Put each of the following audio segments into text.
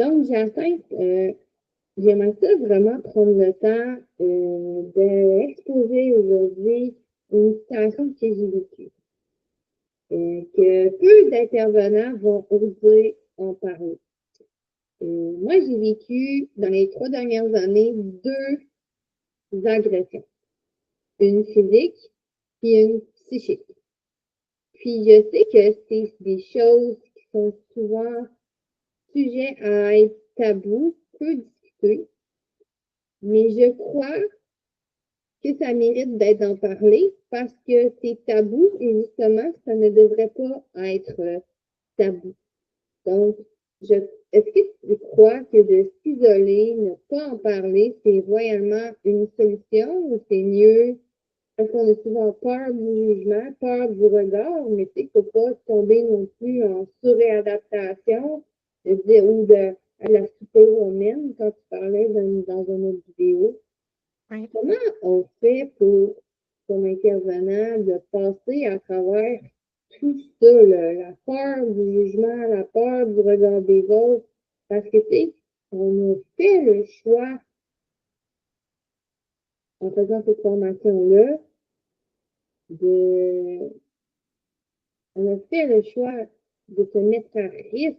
Donc, Jacinthe, j'aimerais ça vraiment prendre le temps d'exposer aujourd'hui une situation que j'ai vécue, que peu d'intervenants vont oser en parler. Moi, j'ai vécu dans les 3 dernières années 2 agressions, une physique et une psychique. Puis je sais que c'est des choses qui sont souvent sujets à être tabous, peu discutés, mais je crois que ça mérite d'être en parlé parce que c'est tabou et justement, ça ne devrait pas être tabou. Donc, est-ce que tu crois que de s'isoler, ne pas en parler, c'est réellement une solution ou c'est mieux parce qu'on a souvent peur du jugement, peur du regard, mais tu sais, il ne faut pas tomber non plus en surréadaptation à la superwoman quand tu parlais dans une autre vidéo. Oui. Comment on fait pour, comme intervenant, de passer à travers tout ça, la peur du jugement, la peur du regard des autres? Parce que, tu sais, on a fait le choix, en faisant cette formation-là, de, on a fait le choix de se mettre à risque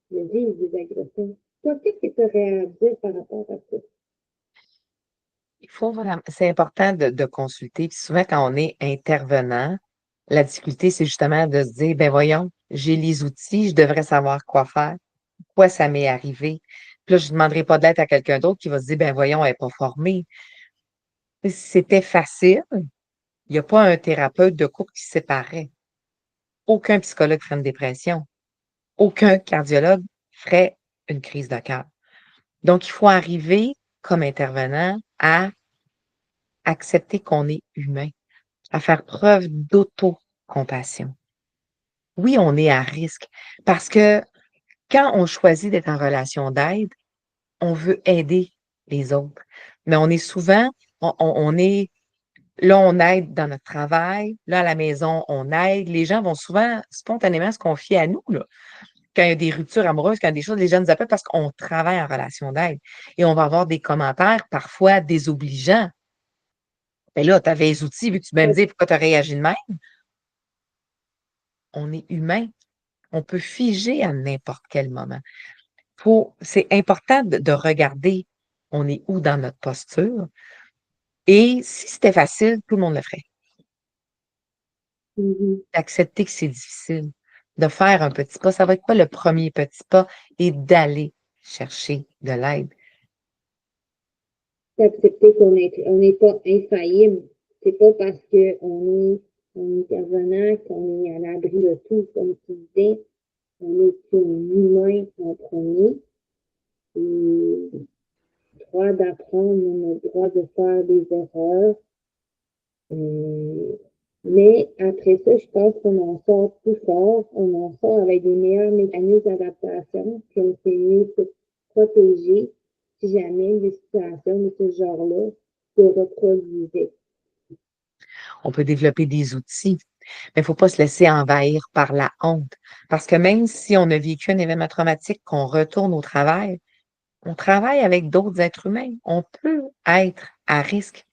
de vivre des agressions. Toi, qu'est-ce que tu aurais à dire par rapport à ça? Il faut vraiment, c'est important de consulter. Puis souvent, quand on est intervenant, la difficulté, c'est justement de se dire, ben voyons, j'ai les outils, je devrais savoir quoi faire, pourquoi ça m'est arrivé. Puis là, je ne demanderai pas de l'aide à quelqu'un d'autre qui va se dire, ben voyons, elle n'est pas formée. Si c'était facile, il n'y a pas un thérapeute de couple qui se séparait. Aucun psychologue ferait une dépression. Aucun cardiologue ferait une crise de cœur. Donc, il faut arriver comme intervenant à accepter qu'on est humain, à faire preuve d'autocompassion. Oui, on est à risque parce que quand on choisit d'être en relation d'aide, on veut aider les autres. Mais on est souvent, on est, là, on aide dans notre travail, là, à la maison, on aide. Les gens vont souvent spontanément se confier à nous, là. Quand il y a des ruptures amoureuses, quand il y a des choses, les gens nous appellent parce qu'on travaille en relation d'aide. Et on va avoir des commentaires parfois désobligeants. Mais là, tu avais les outils, vu que tu m'as me dire pourquoi tu as réagi de même. On est humain. On peut figer à n'importe quel moment. C'est important de regarder on est où dans notre posture. Et si c'était facile, tout le monde le ferait. Mhm. D'accepter que c'est difficile, de faire un petit pas. Ça va être quoi le premier petit pas et d'aller chercher de l'aide. D'accepter qu'on n'est pas infaillible. C'est pas parce qu'on est un intervenant qu'on est à l'abri de tout, comme tu disais. On est un humain en premier. Et droit d'apprendre, on a le droit de faire des erreurs. Euh, mais après ça, je pense qu'on en sort plus fort, on en sort avec des meilleurs mécanismes d'adaptation, puis on s'est mieux se protéger si jamais des situations de ce genre-là se reproduisaient. On peut développer des outils, mais il ne faut pas se laisser envahir par la honte. Parce que même si on a vécu un événement traumatique, qu'on retourne au travail, on travaille avec d'autres êtres humains. On peut être à risque.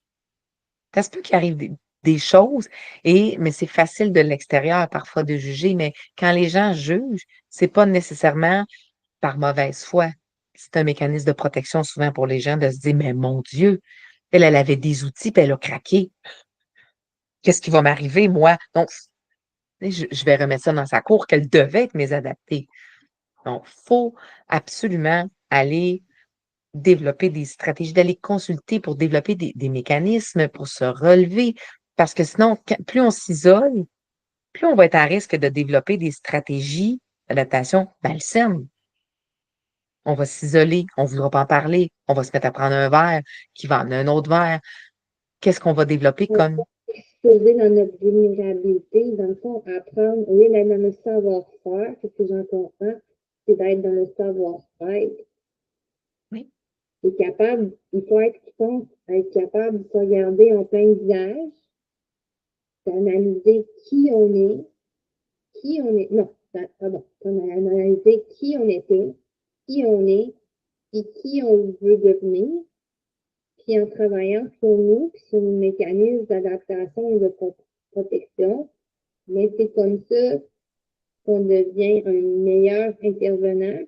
Ça se peut qu'il arrive des choses, mais c'est facile de l'extérieur parfois de juger, mais quand les gens jugent, c'est pas nécessairement par mauvaise foi. C'est un mécanisme de protection souvent pour les gens de se dire, mais mon Dieu, elle avait des outils, puis elle a craqué. Qu'est-ce qui va m'arriver, moi? Donc, je vais remettre ça dans sa cour, qu'elle devait être mésadaptée. Donc, il faut absolument aller développer des stratégies, d'aller consulter pour développer des mécanismes pour se relever. Parce que sinon, plus on s'isole, plus on va être à risque de développer des stratégies d'adaptation malsaines. On va s'isoler, on ne voudra pas en parler, on va se mettre à prendre un verre, qui va amener un autre verre. Qu'est-ce qu'on va développer On comme... peut exposer dans notre vulnérabilité, dans le fond, apprendre, au lieu d'être dans le savoir-faire, ce que j'en comprends, c'est d'être dans le savoir-être. Oui. C'est capable, il faut être, je pense, être capable de se regarder en plein visage, d'analyser qui on est, non, pardon, d'analyser qui on était, qui on est et qui on veut devenir, puis en travaillant sur nous, puis sur nos mécanismes d'adaptation et de protection, mais c'est comme ça qu'on devient un meilleur intervenant,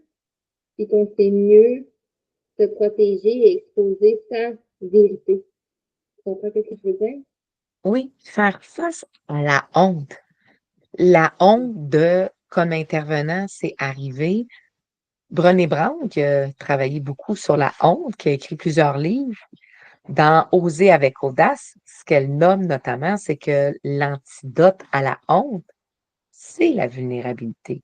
puis qu'on sait mieux se protéger et exposer sa vérité. Tu comprends ce que je veux dire? Oui, faire face à la honte. La honte de, comme intervenant, c'est arrivé. Brené Brown, qui a travaillé beaucoup sur la honte, qui a écrit plusieurs livres, dans Oser avec audace, ce qu'elle nomme notamment, c'est que l'antidote à la honte, c'est la vulnérabilité.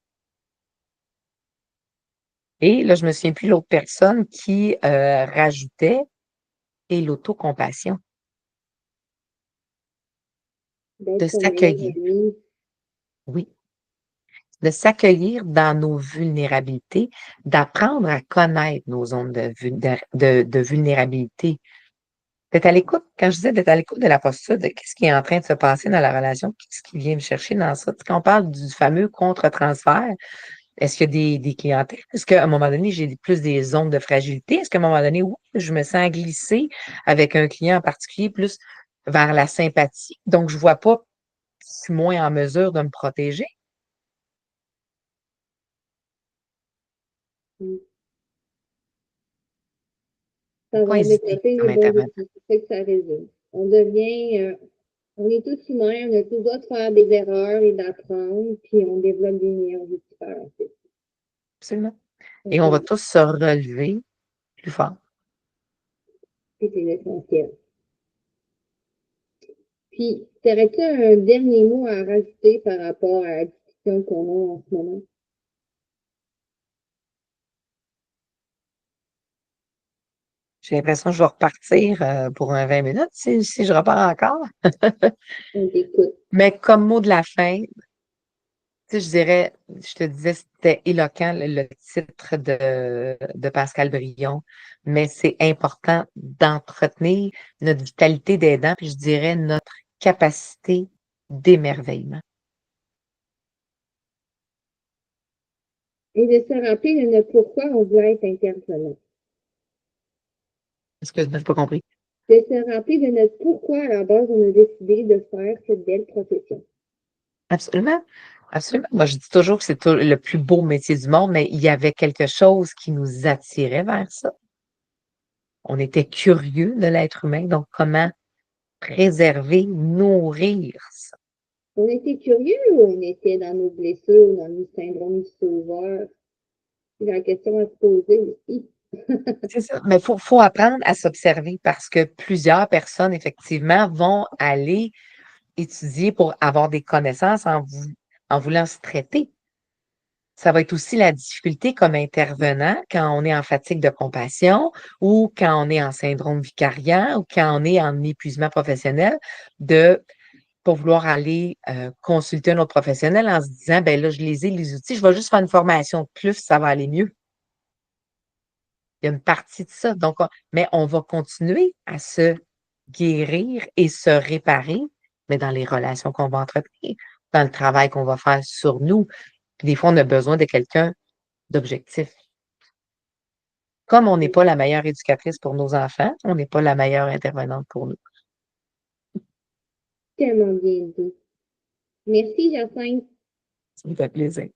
Et là, je me souviens plus l'autre personne qui rajoutait et l'autocompassion, de D'être son meilleur s'accueillir. ami. Oui, de s'accueillir dans nos vulnérabilités, d'apprendre à connaître nos zones de vulnérabilité. D'être à l'écoute, quand je disais d'être à l'écoute de la posture, de qu'est-ce qui est en train de se passer dans la relation, qu'est-ce qui vient me chercher dans ça. Tu sais, quand on parle du fameux contre-transfert, est-ce qu'il y a des clientèles? Est-ce qu'à un moment donné, j'ai plus des zones de fragilité? Est-ce qu'à un moment donné, oui, je me sens glisser avec un client en particulier plus vers la sympathie? Donc, je vois pas, je suis moins en mesure de me protéger. Pas Savoir hésiter développer les comme bons intervenant. outils, c'est ça que ça résume. On devient, on est tous humains, on a tous le droit de faire des erreurs et d'apprendre, puis on développe des meilleurs outils par la suite. Absolument. Et on va Donc, tous se relever plus fort. c'est l'essentiel. Puis, t'aurais-tu un dernier mot à rajouter par rapport à la discussion qu'on a en ce moment? J'ai l'impression que je vais repartir pour un 20 minutes si je repars encore. On t'écoute. Mais comme mot de la fin, tu sais, je dirais, je te disais, c'était éloquent le titre de Pascal Brion, mais c'est important d'entretenir notre vitalité d'aidant, puis je dirais notre capacité d'émerveillement. Et de se rappeler de notre pourquoi on veut être intervenant. Est-ce que je n'ai pas compris? De se rappeler de notre pourquoi à la base on a décidé de faire cette belle profession. Absolument. Absolument. Moi, je dis toujours que c'est le plus beau métier du monde, mais il y avait quelque chose qui nous attirait vers ça. On était curieux de l'être humain, donc comment préserver, nourrir ça? On était curieux ou on était dans nos blessures, dans nos syndromes du sauveur? C'est la question à se poser aussi. C'est ça. Mais faut apprendre à s'observer parce que plusieurs personnes, effectivement, vont aller étudier pour avoir des connaissances en voulant se traiter. Ça va être aussi la difficulté comme intervenant quand on est en fatigue de compassion ou quand on est en syndrome vicariant ou quand on est en épuisement professionnel de pour vouloir aller consulter un autre professionnel en se disant, ben là, je les ai, les outils, je vais juste faire une formation de plus, ça va aller mieux. Il y a une partie de ça. Donc, mais on va continuer à se guérir et se réparer, mais dans les relations qu'on va entretenir, dans le travail qu'on va faire sur nous. Puis des fois, on a besoin de quelqu'un d'objectif. Comme on n'est pas la meilleure éducatrice pour nos enfants, on n'est pas la meilleure intervenante pour nous. Tellement bien dit. Merci, Jacinthe. Ça me fait plaisir.